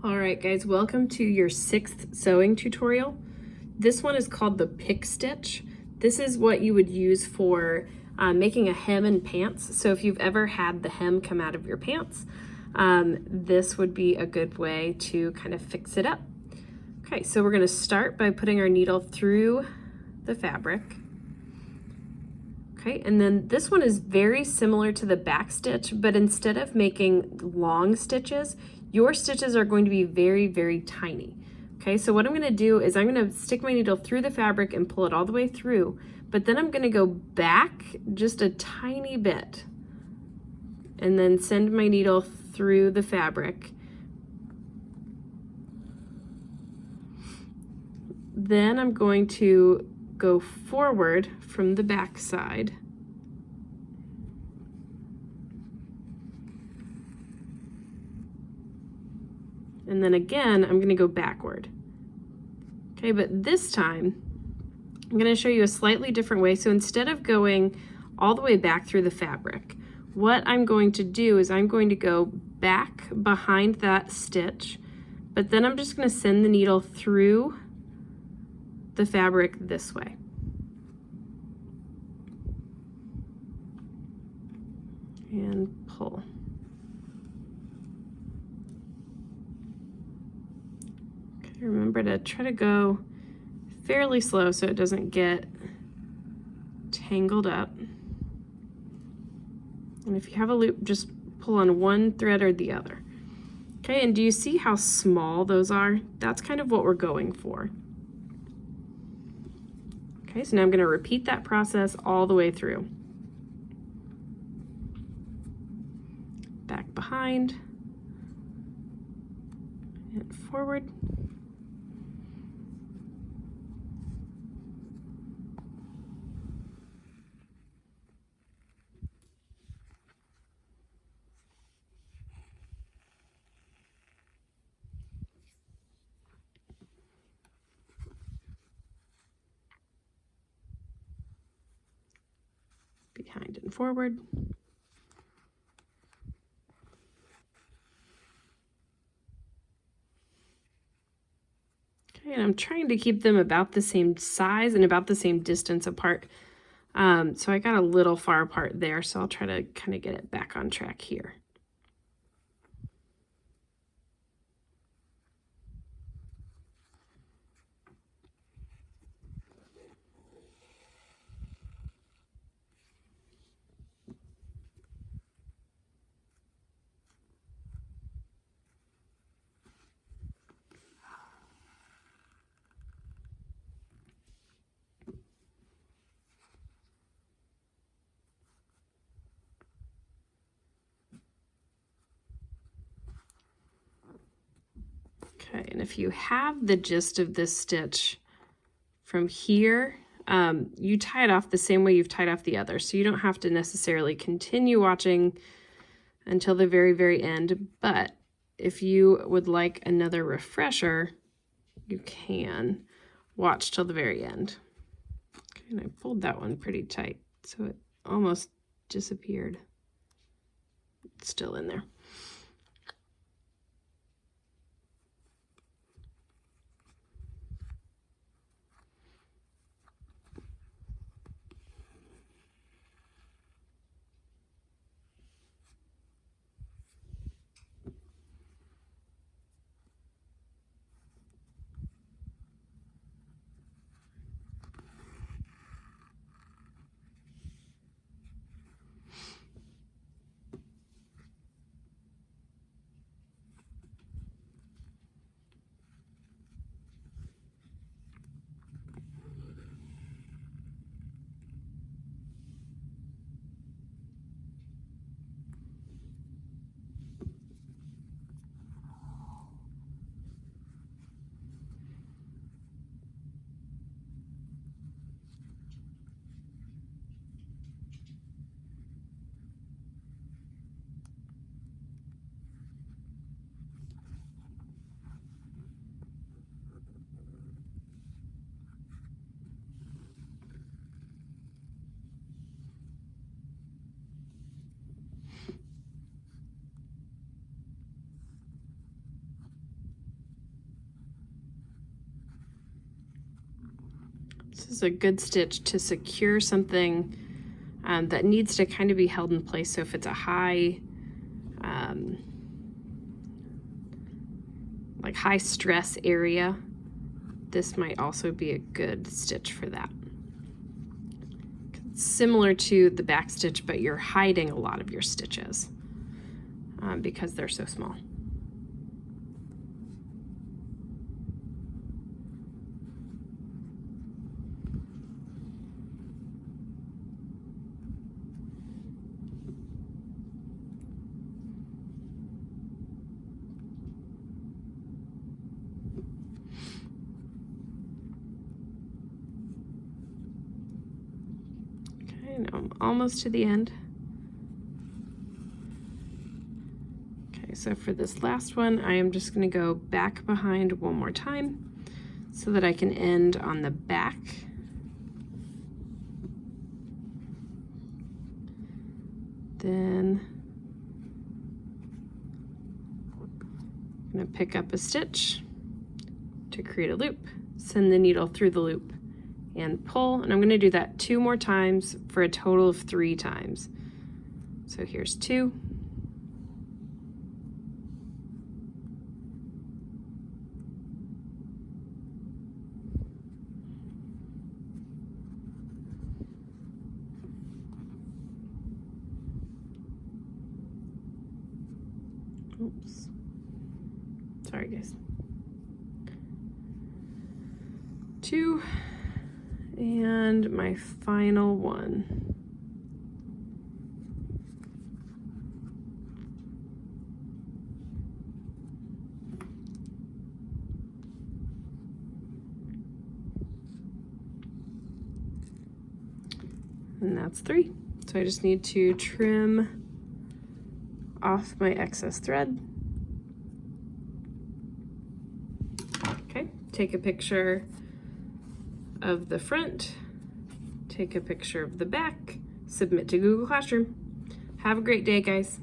All right, guys, welcome to your 6th sewing tutorial. This one is called the Pickstitch. This is what you would use for making a hem in pants. So if you've ever had the hem come out of your pants, this would be a good way to kind of fix it up. Okay, so we're going to start by putting our needle through the fabric. Okay, and then this one is very similar to the back stitch, but instead of making long stitches, your stitches are going to be very, very tiny. Okay, so what I'm gonna do is I'm gonna stick my needle through the fabric and pull it all the way through, but then I'm gonna go back just a tiny bit and then send my needle through the fabric. Then I'm going to go forward from the back side. And then again, I'm going to go backward. Okay, but this time, I'm going to show you a slightly different way. So instead of going all the way back through the fabric, what I'm going to do is I'm going to go back behind that stitch, but then I'm just going to send the needle through the fabric this way. And pull. Okay, remember to try to go fairly slow so it doesn't get tangled up. And if you have a loop, just pull on one thread or the other. Okay, and do you see how small those are? That's kind of what we're going for. Okay, so now I'm going to repeat that process all the way through. Back behind and forward. Behind and forward. Okay, and I'm trying to keep them about the same size and about the same distance apart. So I got a little far apart there, so I'll try to kind of get it back on track here. Okay, and if you have the gist of this stitch from here, you tie it off the same way you've tied off the other, so you don't have to necessarily continue watching until the very, very end, but if you would like another refresher, you can watch till the very end. Okay, and I pulled that one pretty tight, so it almost disappeared. It's still in there. This is a good stitch to secure something that needs to kind of be held in place. So if it's a high, like high stress area, this might also be a good stitch for that. It's similar to the back stitch, but you're hiding a lot of your stitches because they're so small. Now I'm almost to the end. Okay, so for this last one, I am just going to go back behind one more time so that I can end on the back. Then I'm going to pick up a stitch to create a loop, send the needle through the loop, and pull, and I'm going to do that 2 more times for a total of 3 times. So here's 2. Oops. Sorry, guys. 2. And my final one. And that's 3. So I just need to trim off my excess thread. Okay, take a picture of the front, take a picture of the back, submit to Google Classroom. Have a great day, guys.